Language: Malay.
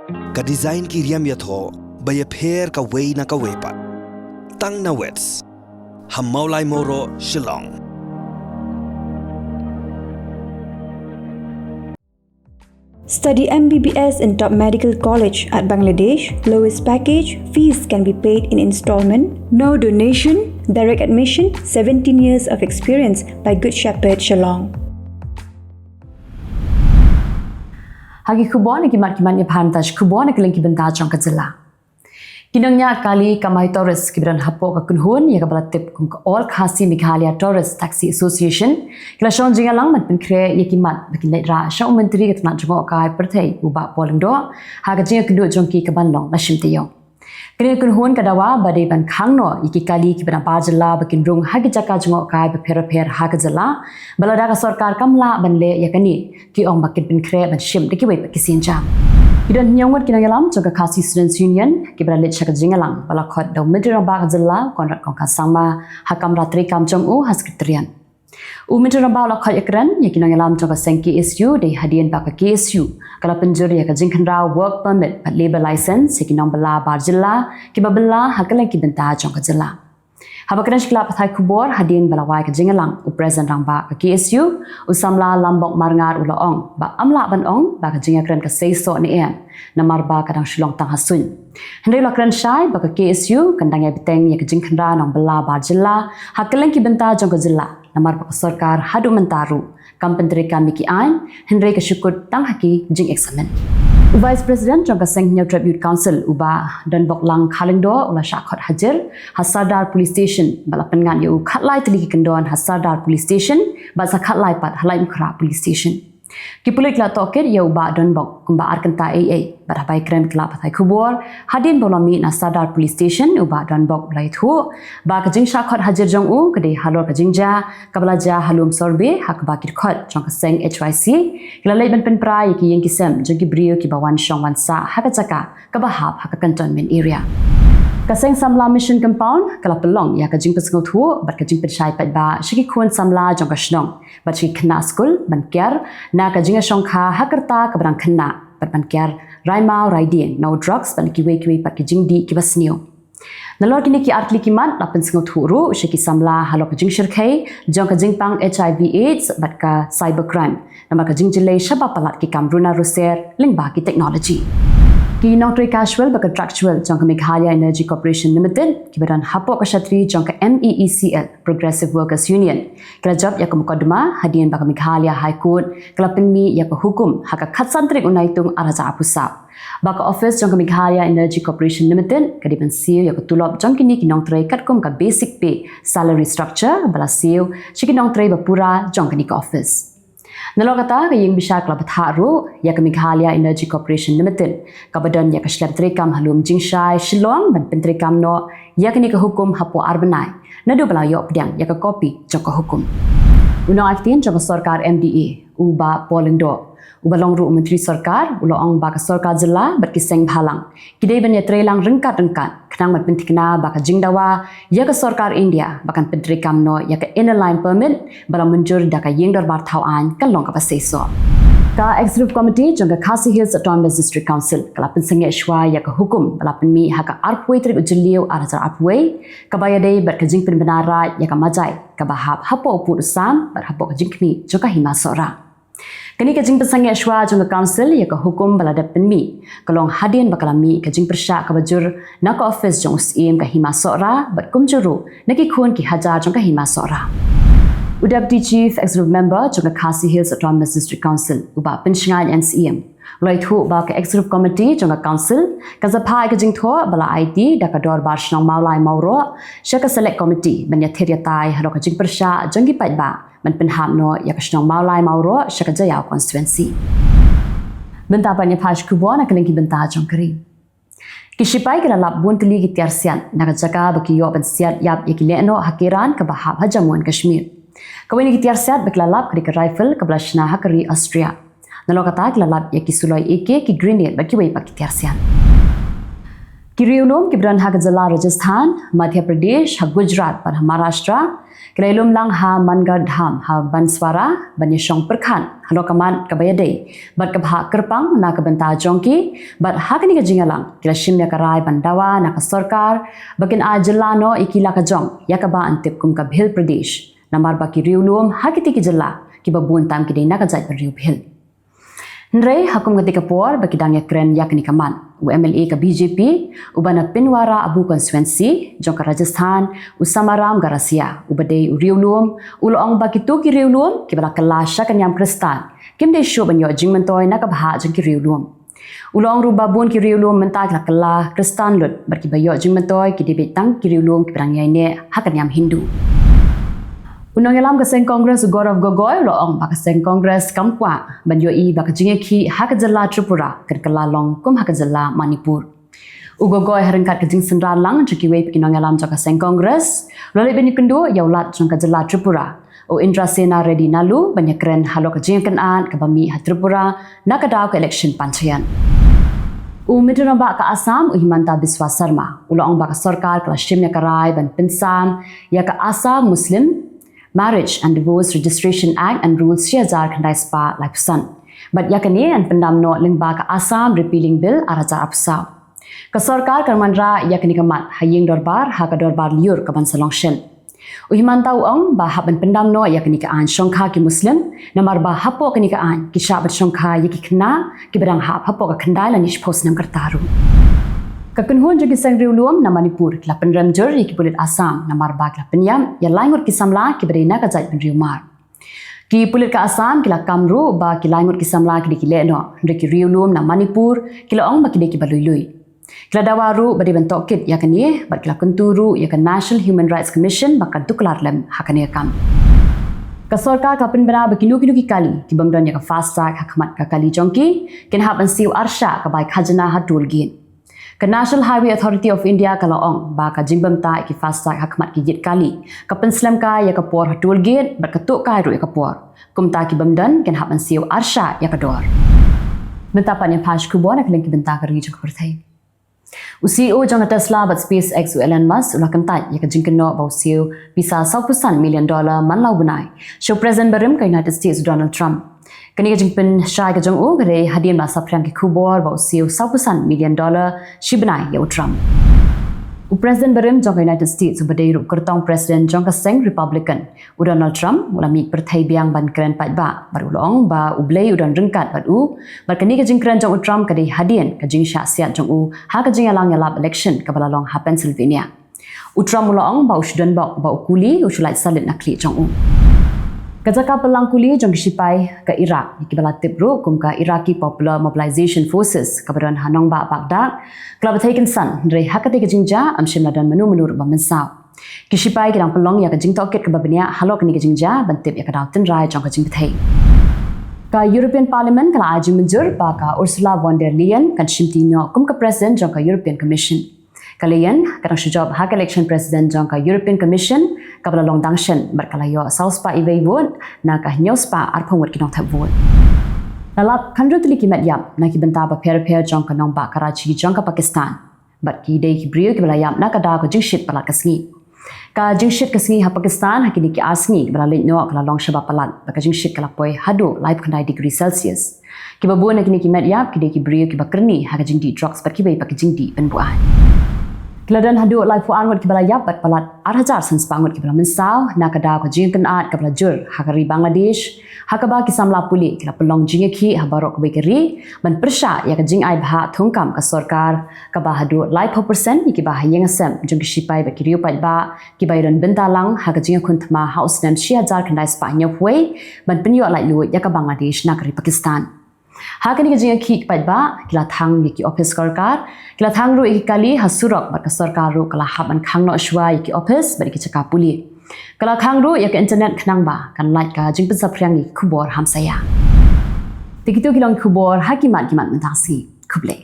ka design ki riam yatho baya pher ka wei na ka wepat tang na wets ham maulai moro shillong. Study MBBS in top medical college at Bangladesh. Lowest package, fees can be paid in installment. No donation, direct admission, 17 years of experience by Good Shepherd Shillong. Hagi Khubor ni kimat ni pantas Khubor ni Kylleng kibenta jong ka Jylla. Kinangnya kali kamai Taurus kiberan hapo ka kunhun ya ka balatip kung ka all khasi Meghalaya Taurus Taxi Association kila shon jinga lang man pinkre ya kimat bakin lai ra sha menteri ka tna jongo ka Pyrthei uba poleng do ha ka jinga kedu jongki ka banlong la shimtiyo. Kini kunhun ka dawa badai ban khangno iki kali kiberan ba Jylla bakin rung ha ki jaka jongo ka per ha ka Jylla balada ka sarkar kamla banle ya kani ki ong bakin pinkre ban shim de ki wei pakisin jam. Idan nyawat kinagalam jaga Khasi Students Union kibra let shaka jingalang balakot daw Menteri Rambak Jylla konrat kong kasama hakam ratri kam jong haskritrian. Menteri Rambak lakot yakran ya kinagalam jaga sengki KSU de hadian baka KSU kala penjur ya ka jingkhanra work permit pat labor license sekinong bala bar Jylla kibabala hakalang kibenta jong ka Jylla. Habakran shkla Pyrthei Khubor hadian balawai ka jingalang President Rambak ka KSU usamla lambok marngar ulaong ba amla banong ba ka jingakran ka seiso ni en namar ba kadang shilong tang hasun. Hendai lakran shai ba ka KSU kandang ya biteng ya ka jingkhanra nang bala bar Jylla hakalang kibenta jong ka Jylla namar ba ka sarkar hadu mentaru kam penteri kami ki ain hendai ka syukur tang haki jing examen. Vice President Jongka Sengnya Tribute Council uba dan boklang kalengdo ula syakot hajar Hasadar Police Station balapan ngan yu khatlai teliki kendon Hasadar Police Station basa khatlai pat halai mukra Police Station. Kipulik la toket ya uba dan bok kumba arkanta AA barabai krem kla Pyrthei Khubor hadin bolami na Hasadar Police Station uba dan bok lai thu ba kajing syakot hajar jong u kede halor kajingja kabalaja halum sorbe hak bakit khot Jongka Seng HYC kilalai ban pen pra ki yang kisem jogi brio ki bawan shong wan sa hakajaka kabahap hak cantonment area. Kaseng samla mission compound kala pelong ya kajing pesngo thu bat kajing penshai pat ba shiki khun samla Jongka Shnong bat shiki khna school ban kyar na kajing shongkha hakarta kabrang khna bat ban kyar raimau raidien no drugs ban kiwe pat kajing di kibasnio. Nalor kini ki artli kiman lapen sngo thu ru shiki samla halo kajing shirkai Jongka jingpang HIV AIDS bat ka cybercrime nama kajing jilai shaba palat ki kamruna ruser lingba ki technology. Ki nongtri casual ba contractual Jongka Meghalaya Energy Corporation Limited kibaran hapo kashatri Jongka MEECL Progressive Workers Union kala job ya kumukadma hadian ba Meghalaya High Court kala penmi ya hukum haka khatsantrik Naitung araja apusap baka office Jongka Meghalaya Energy Corporation Limited kadiban CEO ya tulop jongkini ki nongtri katkum ka basic pay salary structure bala CEO shiki nongtri ba pura jongkini ka office. Nalokata ka yung bisa klub tharu ya ka Meghalaya Energy Corporation Limited kabadan ya ka shlam kam halum jingshai shilong ban pentrikam no ya kini ka hukum hapo arbanai nadu bala yo pdang ya ka copy jongka hukum uno aktin jongka sarkar MDA uba polengdo uba longru menteri sarkar uloong ba ka sarkar Jylla bat kiseng bhalang kidai ban ya trelang rengkat kenang mat pentikna ba ka jingdawa ya ka sarkar India bakan pentrikam no ya ka inner line permit bala munjur da ka yeng darbar thauan kalong ka paseso ka executive committee Jongka Khasi Hills Autonomous District Council kala pensenge shwa ya ka hukum bala penmi ha ka arpway tri ujliu arajar arpway ka bayadei bat ka jing penbenara ya ka majai ka bahap hapo pu usam bat hapo ka jingkmi Jongka himasora. Kini kajing pesangnya shwa Jongka Council ya ka hukum balada penmi kalong hadian bakalami kajing persya ka bajur na ka office jong usim ka himasora bat kumjuru naki khun ki hajar Jongka himasora. Deputy Chief Executive Member Jongka Khasi Hills Autonomous District Council uba penshingan NCM Lai thu ba ka Executive Committee Jongka Council ka zapai ka jingtho bala IT da ka dor bar shnong maulai mauro shaka select committee banya theria tai haro ka jing persya jongi pai ba man penham no ya ka shnong maulai mauro shaka jaya constituency benta panya phash Khubor na Kylleng ki benta jongkari kishipai ka lap bun tli ki tiarsian na ka jaka ba ki yo ban siat yap yakileno hakiran ka bahab ha Jammu and Kashmir kawini ki tiarsiat baklalap ka rifle ka blashna hakari Austria nalokata kilalap ya kisuloi AK ki grenade baki wei pak tiarsian Kiriulum kibran ha Jylla Rajasthan, Madhya Pradesh, ha Gujarat, ban ha Maharashtra, Kelailum lang ha Mangar Dham, ha Banswara, Banyashong Perkhan, Halokaman Kabayade, Bat Kabha Kerpang, Nakabanta Jongki, Bat Hakani Jingalang, Kilashim Yakarai Bandawa, Nakasorkar, Bakin A Jylla no Ikila Kajong, Yakaba Antip Kum Kabhil Pradesh, Namar Baki Riulum, Hakiti ki Jylla, Kibabun Tam Kidei Nakajat Riubhil. Nrei hakum ketika por bagi dang yakren yakni kaman UMLA ka BJP ubana Pinwara Abu Constituency jongka Rajasthan Usamaram Garasia ubadei Riulum ulong bagi tu ki Riulum kibala kelasha kanyam Kristan kimde show banyo jingmentoi nakabha jong ki Riulum ulong rubabun ki Riulum mentak la kala Kristan lut bagi bayo jingmentoi ki debetang ki Riulum kibrang yaine hakanyam Hindu Unang yalam kaseng Kongres Gaurav Gogoi loong ba kaseng Kongres Kampwa banjoi ba kajingeki hak Jylla Tripura kan kalalong kum hak Jylla Manipur. Ugogoi harengkat kajing sendran lang jukiwe pinang yalam jaka kaseng Kongres lolai beni kendo yaulat jangka Jylla Tripura. O Indra Sena Reddy Nalu banyakren halo kajing kenaan kabami ha Tripura nakadaw ke election pancayan. Umidra ba ka Assam uhimanta Biswa Sarma ulong ba ka sarkar kalashim yakarai ban pinsan ya ka Assam Muslim Marriage and Divorce Registration Act and Rules Shazar Kandai Spa Laipusan. But yakani and pendamno lingba ka Assam Repealing Bill arajar apsaw. Ka sarkar karmanra yakani kamat haying dorbar ha ka dorbar liur ka bansalong shen. Uhimanta uong ba haban pendamno yakani ka an shongkha ki Muslim namar ba hapo kani ka an ki shabat shongkha yaki kna ki berang hapo ka khandai la nish post nam kartaru. Kakunhun jogi sang Riulum na Manipur kila penramjur yaki pulit Assam na marba kila penyam ya laingut ki samla ki berina ka jait penriumar. Ki pulit ka Assam kila Kamru ba ki laingut ki samla ki dikile no ki Riulum na Manipur kila ong ba ki deki balui-lui. Kila dawaru ba dibentok kit yakani ba kila kunturu yakan National Human Rights Commission ba kaduklar lem hakani kam. Ka sarkar ka penbena ba kinu-kinu ki kali ki bangdon ya ka fast track hakamat ka kali jongki ken haban siu arsha ka bai khajana hatul gin. Ka National Highway Authority of India kalaong ba ka jingbam ta ki fast track hakmat ki jit kali ka penslam ka ya ka por hatul gate ba ka tuk ka ru ya ka por kum ta ki bamdan ken haban siu arsha ya ka dor benta pan ya pash Khubor nak link benta ka ri jong Pyrthei CEO jong Tesla but SpaceX Elon Musk ula kantai ya ka jingkeno ba siu bisa $100 million manlau bunai show president barim ka United States Donald Trump Kani ka jingpin syai ka jong u gare hadian masa prang ki Khubor ba usiu $100 million shibnai ya Trump. U President barim jong United States ubadai ru kertong President jong ka seng Republican u Donald Trump ula mi Pyrthei biang ban keren pat ba barulong ba ublei udan rengkat bat u bar kani ka jingkren jong Trump kadi hadian ka jing sya siat jong u ha ka jing alang yalap election ka balalong ha Pennsylvania. U Trump ulong ba usdan ba ukuli usulai salit nakli jong u. Kajaka pelangkuli jong kisipai ke Iraq ikibala tipru kum ka Iraqi Popular Mobilization Forces kabaran hanong ba Baghdad klub taken san re hakate ke jingja amshim ladan menu menur ba mensaw kisipai kirang pelong ya ke jing toket ke babania halok ni ke jingja bantip ya ke dauten rai jong ke jing Pyrthei ka European Parliament kala aji menjur ba ka Ursula von der Leyen kan shimtinyo kum ka president jong ka European Commission Kalian kadang sujab hak election president jong ka European Commission kabla long dangshen berkalayo sauspa iwei won na ka nyospa arphongwat kinong thap won lalap khandru tuli kimat yap na ki benta ba pair jong ka nong ba Karachi jong ka Pakistan bat ki dei ki brio ki bala yap na ka da ko jingshit pala kasngi ka jingshit kasngi ha Pakistan ha ki asngi bala le no kala long shaba palat ba ka jingshit kala poi hadu live khandai degree Celsius ki babu na ki kimat yap ki dei ki brio ki bakrni ha ka jingdi drugs bat ki bai pa ki jingdi penbuan Keladan hadu live puan wat kibala yap bat palat 8,000 sanspangut kibala mensaw na kada ko jing kenat kabla jur hakari Bangladesh hakaba kisamla puli kila pelong jing ki habarok bekeri ban persha ya ka jing ai bha thungkam ka sarkar ka ba hadu live 4% ki ba hayeng asam jung sipai ba kiriu pat ba ki bairon bentalang ha ka jing kunthma house nan 6,000 kandai spa nyawei ban penyo lai lu ya ka Bangladesh na kari Pakistan Hakani ka jinga ki pat ba kila thang ki office sarkar kila thang ru ikali hasurok ba ka sarkar ru kala haban khangno ashwa ki office ba ki chaka puli kala khang ru ya ka internet khnang ba kan like ka jing psa phriang ni Khubor hamsaya tikitu kilong Khubor hakimat mentasi Khuble